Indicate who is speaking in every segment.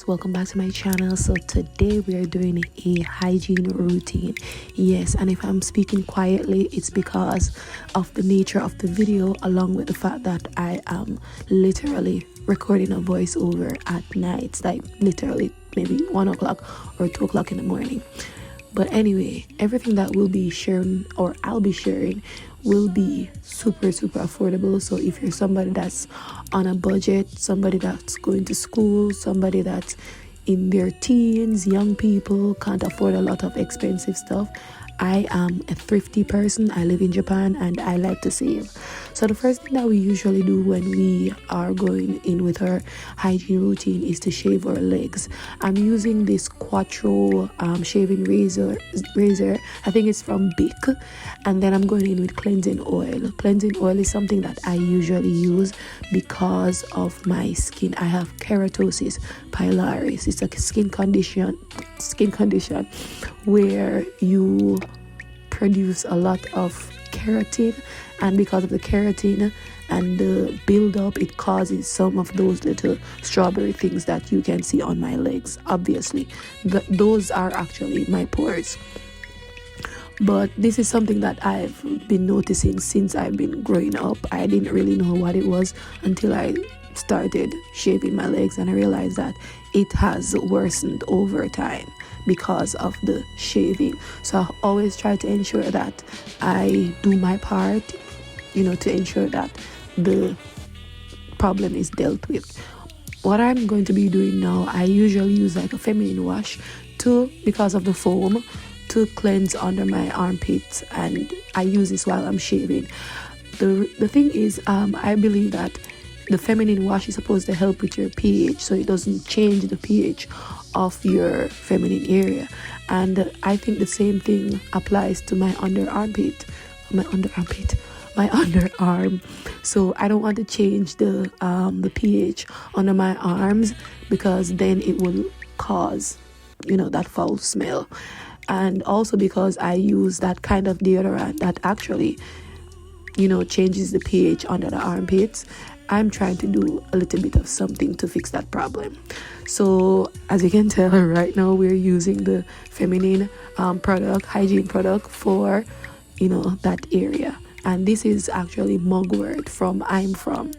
Speaker 1: guys, welcome back to my channel. So today we are doing a hygiene routine. Yes, and if I'm speaking quietly, it's because of the nature of the video, along with the fact that I am literally recording a voiceover at night, like literally maybe 1 o'clock or 2 o'clock in the morning. But anyway, everything that we'll be sharing, or I'll be sharing, will be super affordable. So if you're somebody that's on a budget, somebody that's going to school, somebody that's in their teens, young people, can't afford a lot of expensive stuff, I am a thrifty person. I live in Japan and I like to save. So the first thing that we usually do when we are going in with our hygiene routine is to shave our legs. I'm using this Quattro shaving razor. I think it's from Bic. And then I'm going in with cleansing oil. Cleansing oil is something that I usually use because of my skin. I have keratosis pilaris. It's a skin condition where you produce a lot of keratin, and because of the keratin and the build-up, it causes some of those little strawberry things that you can see on my legs. Obviously, those are actually my pores. But this is something that I've been noticing since I've been growing up. I didn't really know what it was until I started shaving my legs, and I realized that it has worsened over time because of the shaving. So I always try to ensure that I do my part, to ensure that the problem is dealt with. What I'm going to be doing now, I usually use like a feminine wash because of the foam, to cleanse under my armpits, and I use this while I'm shaving. The thing is, I believe that the feminine wash is supposed to help with your pH, so it doesn't change the pH of your feminine area. And I think the same thing applies to my underarm. So I don't want to change the pH under my arms, because then it will cause that foul smell. And also because I use that kind of deodorant that actually changes the pH under the armpits, I'm trying to do a little bit of something to fix that problem. So as you can tell, right now we're using the feminine hygiene product for that area. And this is actually mugwort from I'm From.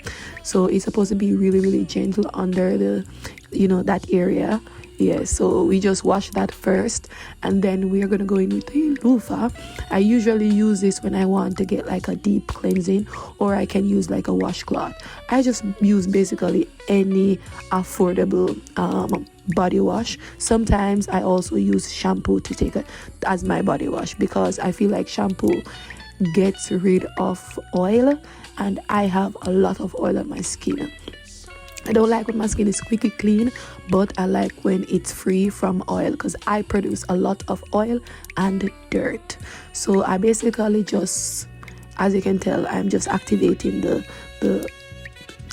Speaker 1: So it's supposed to be really gentle under the that area. Yeah, so we just wash that first, and then we are going to go in with the loofah. I usually use this when I want to get like a deep cleansing, or I can use like a washcloth. I just use basically any affordable body wash. Sometimes I also use shampoo to take it as my body wash, because I feel like shampoo gets rid of oil, and I have a lot of oil on my skin. I don't like when my skin is squeaky clean, but I like when it's free from oil, because I produce a lot of oil and dirt. So I basically just, as you can tell, I'm just activating the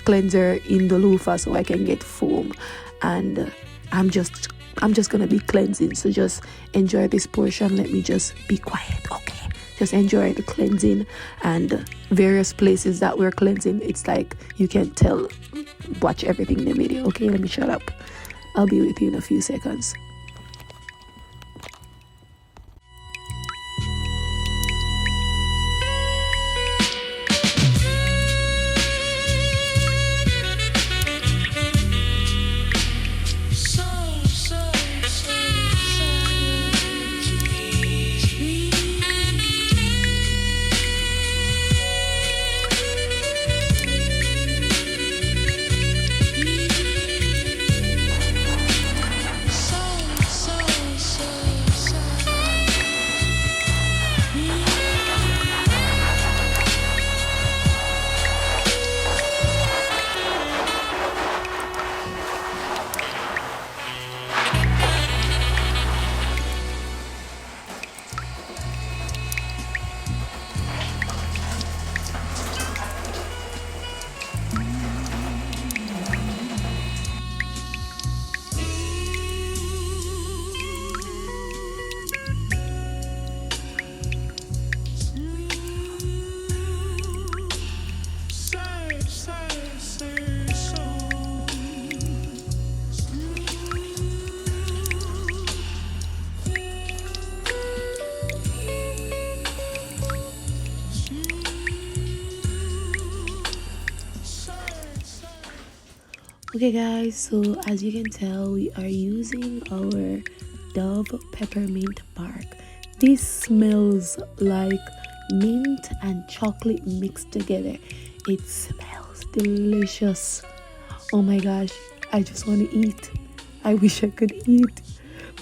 Speaker 1: cleanser in the loofah so I can get foam, and I'm just gonna be cleansing. So just enjoy this portion. Let me just be quiet, okay? Just enjoy the cleansing and various places that we're cleansing. It's like you can tell. Watch everything in the video. Okay, let me shut up. I'll be with you in a few seconds. Okay guys, so as you can tell, we are using our Dove peppermint bark. This smells like mint and chocolate mixed together. It smells delicious. Oh my gosh, I just want to eat. I wish I could eat.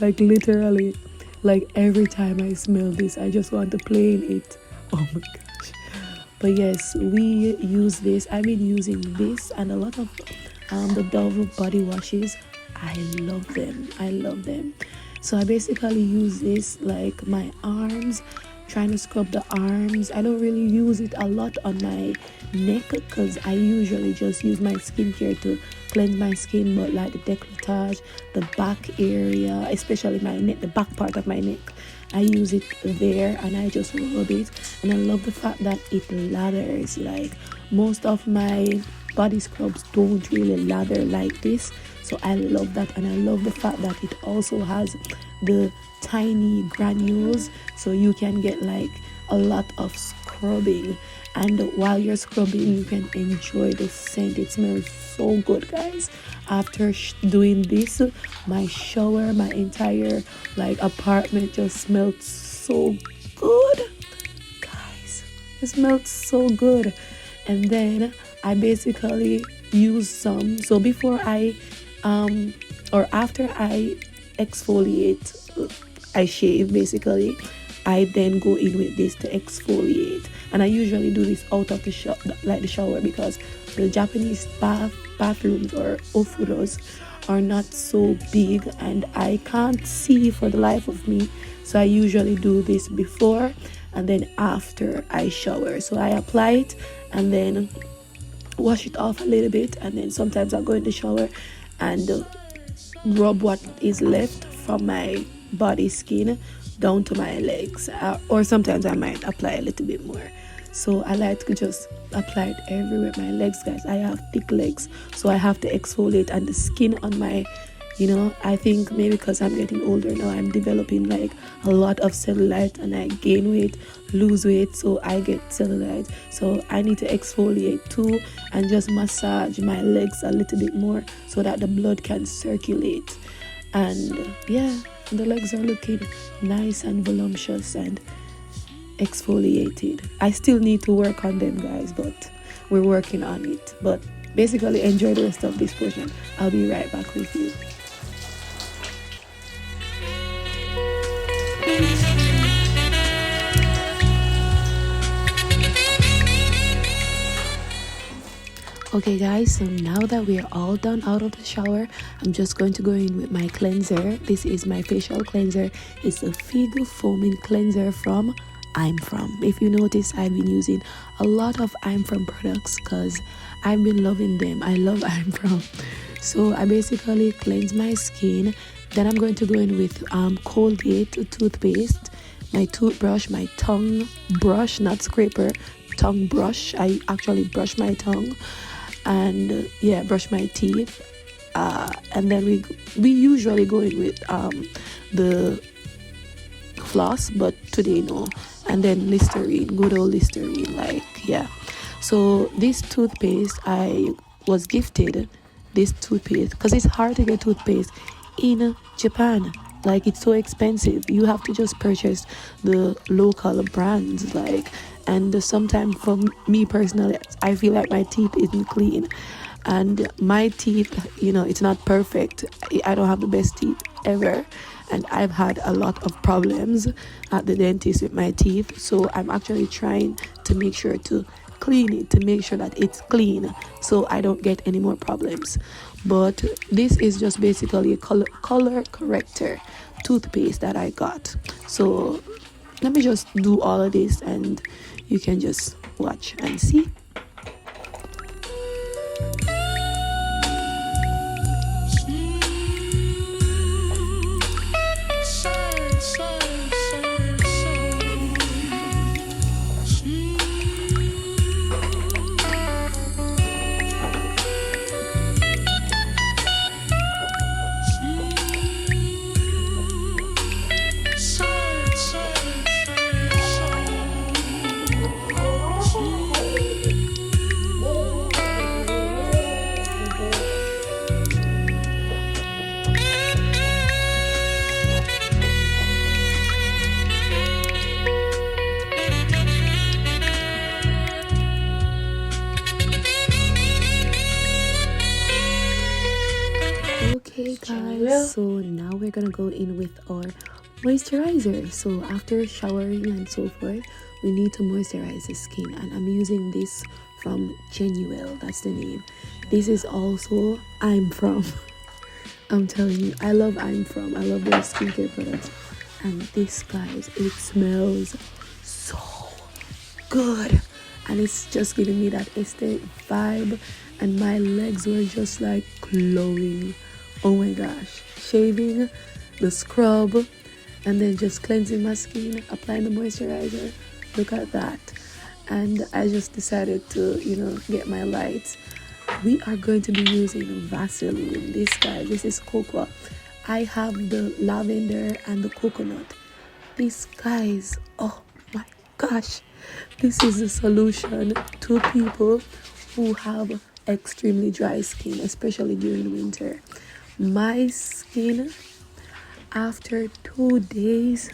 Speaker 1: Like literally, like every time I smell this, I just want to play in it. Oh my gosh. But yes, we use this. I've been using this and a lot of the Dove body washes. I love them. I love them. So I basically use this like my arms, trying to scrub the arms. I don't really use it a lot on my neck because I usually just use my skincare to cleanse my skin, but like the décolletage, the back area, especially my neck, the back part of my neck, I use it there and I just rub it. And I love the fact that it lathers. Like most of my body scrubs don't really lather like this, so I love that. And I love the fact that it also has the tiny granules, so you can get like a lot of scrubbing, and while you're scrubbing you can enjoy the scent. It smells so good, guys. After doing this, my shower, my entire like apartment just smelled so good, guys. It smelled so good. And then I basically use some, so before I or after I exfoliate, I shave basically, I then go in with this to exfoliate. And I usually do this out of the shower, because the Japanese bathrooms or ofuros are not so big and I can't see for the life of me, so I usually do this before and then after I shower. So I apply it and then wash it off a little bit, and then sometimes I go in the shower and rub what is left from my body skin down to my legs, or sometimes I might apply a little bit more. So I like to just apply it everywhere. My legs, guys, I have thick legs, so I have to exfoliate, and the skin on my, I think maybe because I'm getting older now, I'm developing like a lot of cellulite, and I gain weight, lose weight, so I get cellulite. So I need to exfoliate too and just massage my legs a little bit more so that the blood can circulate. And yeah, the legs are looking nice and voluptuous and exfoliated. I still need to work on them, guys, but we're working on it. But basically, enjoy the rest of this portion. I'll be right back with you. Okay guys, so now that we're all done out of the shower, I'm just going to go in with my cleanser. This is my facial cleanser. It's a fig foaming cleanser from I'm From. If you notice, I've been using a lot of I'm From products because I've been loving them. I love I'm From. So I basically cleanse my skin. Then I'm going to go in with Colgate toothpaste, my toothbrush, my tongue brush, not scraper, tongue brush. I actually brush my tongue and brush my teeth, and then we usually go in with the floss, but today no. And then Listerine, good old Listerine, so this toothpaste, I was gifted this toothpaste because it's hard to get toothpaste in Japan. Like, it's so expensive. You have to just purchase the local brands, and sometimes for me personally, I feel like my teeth isn't clean, and my teeth, it's not perfect. I don't have the best teeth ever, and I've had a lot of problems at the dentist with my teeth. So I'm actually trying to make sure to clean it, to make sure that it's clean, so I don't get any more problems. But this is just basically a color corrector toothpaste that I got. So let me just do all of this and you can just watch and see. So now we're gonna go in with our moisturizer. So after showering and so forth, we need to moisturize the skin, and I'm using this from Jwillscool, that's the name. This is also I'm from I'm telling you, I love I'm from I love their skincare products. And this, guys, it smells so good, and it's just giving me that aesthetic vibe, and my legs were just like glowing. Oh my gosh. Shaving, the scrub, and then just cleansing my skin, applying the moisturizer. Look at that. And I just decided to, get my lights. We are going to be using Vaseline. This, guys, this is cocoa. I have the lavender and the coconut. This, guys, oh my gosh, this is the solution to people who have extremely dry skin, especially during winter. My skin, after 2 days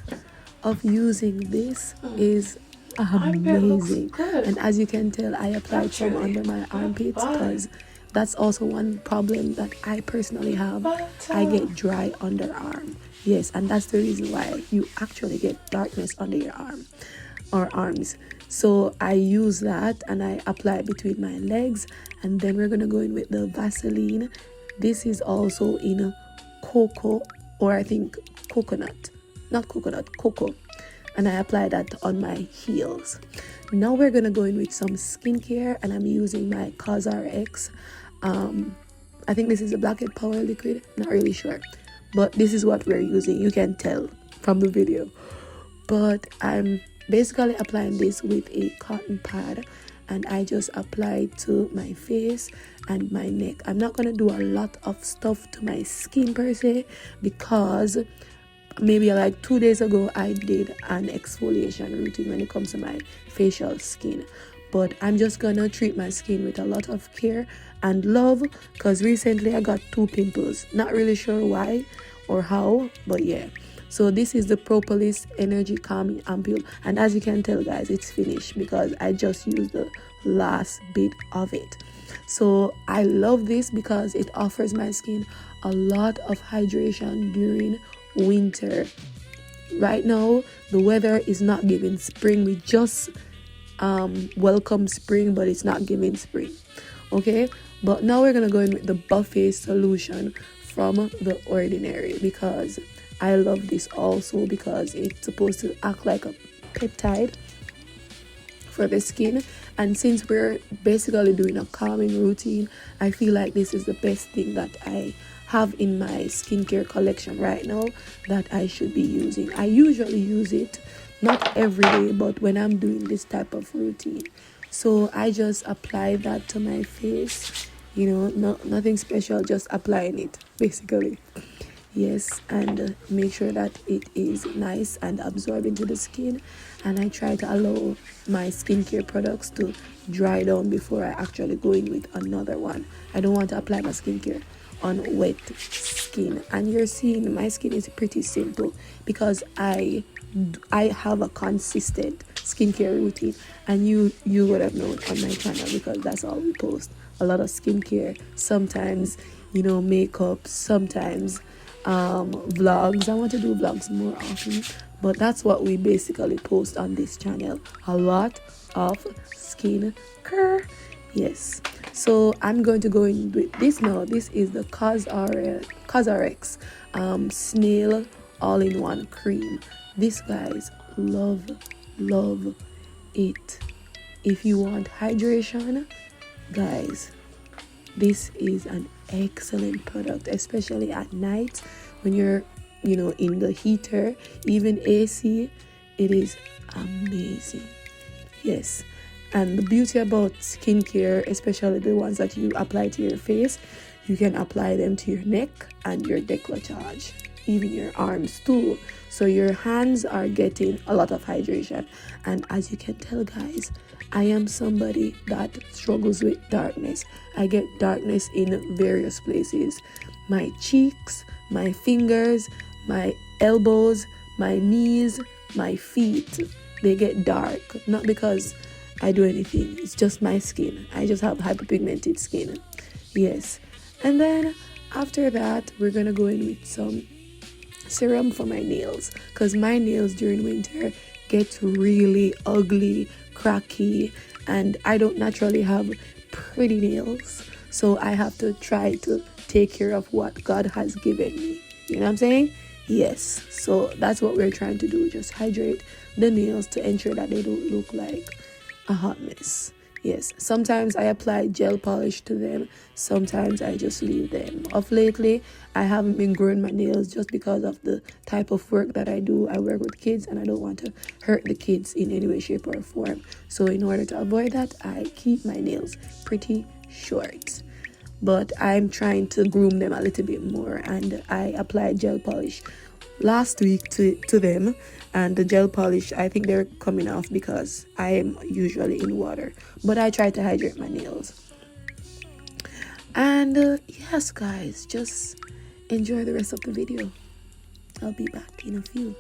Speaker 1: of using this, is amazing. And as you can tell, I applied some under my armpits because that's also one problem that I personally have. I get dry underarm. Yes, and that's the reason why you actually get darkness under your arm or arms. So I use that and I apply between my legs, and then we're gonna go in with the Vaseline. This is also in cocoa, or I think coconut, not coconut, cocoa. And I apply that on my heels. Now we're gonna go in with some skincare, and I'm using my CosRX. I think this is a blackhead power liquid, not really sure, but this is what we're using. You can tell from the video. But I'm basically applying this with a cotton pad, and I just apply it to my face and my neck. I'm not gonna do a lot of stuff to my skin per se, because maybe like 2 days ago I did an exfoliation routine when it comes to my facial skin. But I'm just gonna treat my skin with a lot of care and love, because recently I got 2 pimples. Not really sure why or how, but yeah. So this is the Propolis Energy Calming Ampule, and as you can tell, guys, it's finished because I just used the last bit of it. So I love this because it offers my skin a lot of hydration during winter. Right now the weather is not giving spring. We just welcome spring, but it's not giving spring. Okay, but now we're gonna go in with the buffet solution from The Ordinary, because I love this also because it's supposed to act like a peptide for the skin. And since we're basically doing a calming routine, I feel like this is the best thing that I have in my skincare collection right now that I should be using. I usually use it not every day, but when I'm doing this type of routine. So I just apply that to my face, nothing special, just applying it basically. Yes, and make sure that it is nice and absorb into the skin. And I try to allow my skincare products to dry down before I actually go in with another one. I don't want to apply my skincare on wet skin. And you're seeing my skin is pretty simple because I have a consistent skincare routine, and you would have known on my channel because that's all we post. A lot of skincare, sometimes makeup, sometimes vlogs. I want to do vlogs more often, but that's what we basically post on this channel, a lot of skin care. Yes, so I'm going to go in with this now. This is the CosRX Snail all-in-one cream. This, guys, love it. If you want hydration, guys, this is an excellent product, especially at night when you're in the heater, even AC. It is amazing. Yes, and the beauty about skincare, especially the ones that you apply to your face, you can apply them to your neck and your décolletage, even your arms too, so your hands are getting a lot of hydration. And as you can tell, guys, I am somebody that struggles with darkness. I get darkness in various places. My cheeks, my fingers, my elbows, my knees, my feet, they get dark. Not because I do anything, it's just my skin. I just have hyperpigmented skin. Yes. And then After that, we're gonna go in with some serum for my nails, because my nails during winter get really ugly, cracky, and I don't naturally have pretty nails, so I have to try to take care of what God has given me. You know what I'm saying? Yes. So that's what we're trying to do, just hydrate the nails to ensure that they don't look like a hot mess. Yes, sometimes I apply gel polish to them, sometimes I just leave them. Of lately, I haven't been growing my nails just because of the type of work that I do. I work with kids and I don't want to hurt the kids in any way, shape, or form. So in order to avoid that, I keep my nails pretty short. But I'm trying to groom them a little bit more, and I applied gel polish last week to them, and the gel polish, I think they're coming off because I am usually in water, but I try to hydrate my nails. And yes guys, just enjoy the rest of the video. I'll be back in a few.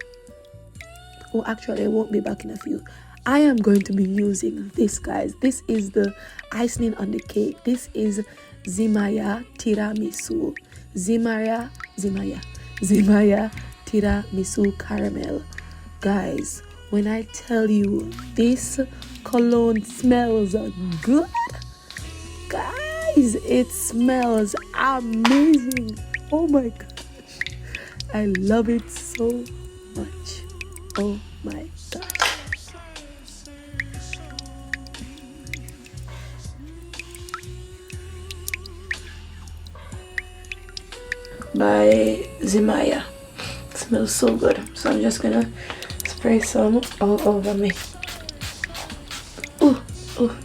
Speaker 1: Oh, actually I won't be back in a few. I am going to be using this, guys. This is the icing on the cake. This is Zimaya Tiramisu. Zimaya Tiramisu Caramel. Guys, when I tell you this cologne smells good, guys, it smells amazing. Oh my gosh, I love it so much. Oh my gosh. By Zimaya. It smells so good. So I'm just gonna spray some all over me.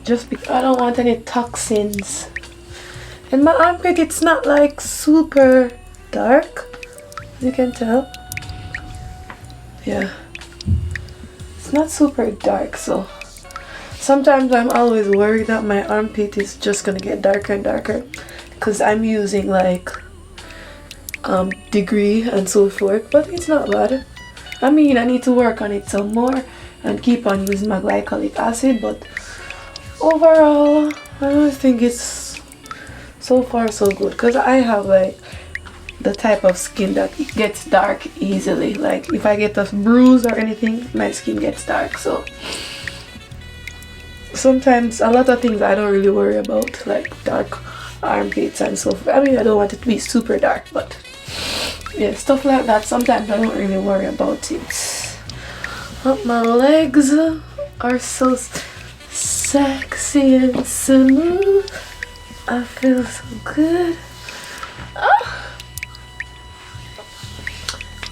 Speaker 1: Just because I don't want any toxins. And my armpit, it's not like super dark, as you can tell. Yeah. It's not super dark, so sometimes I'm always worried that my armpit is just gonna get darker and darker because I'm using like degree and so forth, but it's not bad. I mean, I need to work on it some more and keep on using my glycolic acid, but overall I don't think it's so far so good, because I have like the type of skin that gets dark easily. Like if I get a bruise or anything, my skin gets dark. So sometimes a lot of things I don't really worry about, like dark armpits and so forth. I mean, I don't want it to be super dark, but yeah, stuff like that, sometimes I don't really worry about it. But my legs are so sexy and smooth. I feel so good.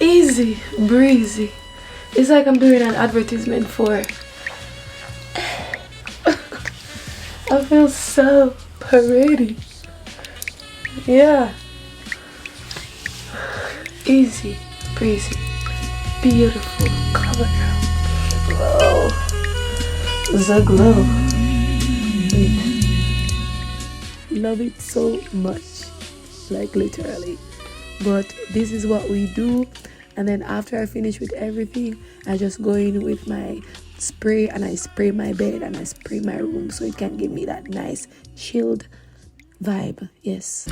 Speaker 1: Easy breezy. It's like I'm doing an advertisement for I feel so pretty. Yeah. Easy breezy, beautiful color. Glow. The glow. Love it so much, like literally. But this is what we do, and then after I finish with everything, I just go in with my spray and I spray my bed and I spray my room so it can give me that nice chilled vibe. Yes.